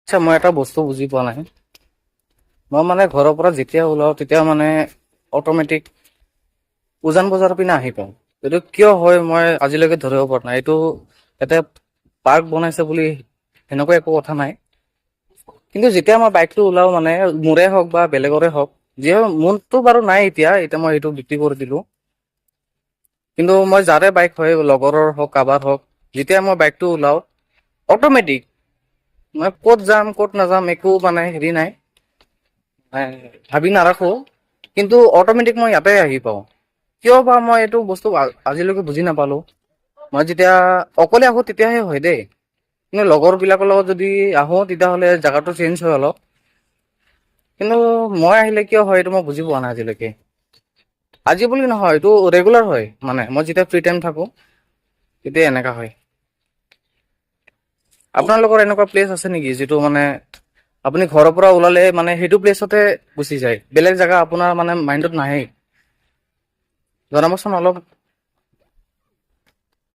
আচ্ছা, মই এটা বস্তু বুজি পোৱা নাই। মই মানে ঘৰৰ পৰা যেতিয়া ওলাওঁ তেতিয়া মানে অট'মেটিক উজান বজাৰৰ পিনে আহি পাওঁ। এইটো কিয় হয় মই আজিলৈকে ধৰিব পৰা নাই। এইটো ইয়াতে পাৰ্ক বনাইছে বুলি সেনেকুৱা একো কথা নাই। কিন্তু যেতিয়া মই বাইকটো ওলাওঁ মানে মোৰে হওক বা বেলেগৰে হওক, যিয়ে মোৰতো বাৰু নাই এতিয়া মই এইটো বিক্ৰী কৰি দিলোঁ। কিন্তু মই যাৰে বাইক হয় লগৰৰ হওক কাৰোবাৰ হওক, যেতিয়া মই বাইকটো ওলাওঁ অট'মেটিক মই ক'ত যাম ক'ত নাযাম একো মানে হেৰি নাই, ভাবি নাৰাখো, কিন্তু অট'মেটিক মই ইয়াতে আহি পাওঁ। কিয় বা মই এইটো বস্তু আজিলৈকে বুজি নাপালো। মই যেতিয়া অকলে আহো তেতিয়াহে হয় দেই, কিন্তু লগৰ বিলাকৰ লগত যদি আহো তেতিয়াহ'লে জেগাটো চেঞ্জ হয় অলপ। কিন্তু মই আহিলে কিয় হয় এইটো মই বুজি পোৱা নাই আজিলৈকে। আজি বুলি নহয়, এইটো ৰেগুলাৰ হয়, মানে মই যেতিয়া ফ্ৰী টাইম থাকো তেতিয়া এনেকা হয়। আপোনালোকৰ এনেকুৱা প্লেচ আছে নেকি যিটো মানে আপুনি ঘৰৰ পৰা ওলালে মানে সেইটো প্লেচতে গুচি যায়, বেলেগ জেগা আপোনাৰ মানে মাইণ্ডত নাহেই? জনাবচোন অলপ।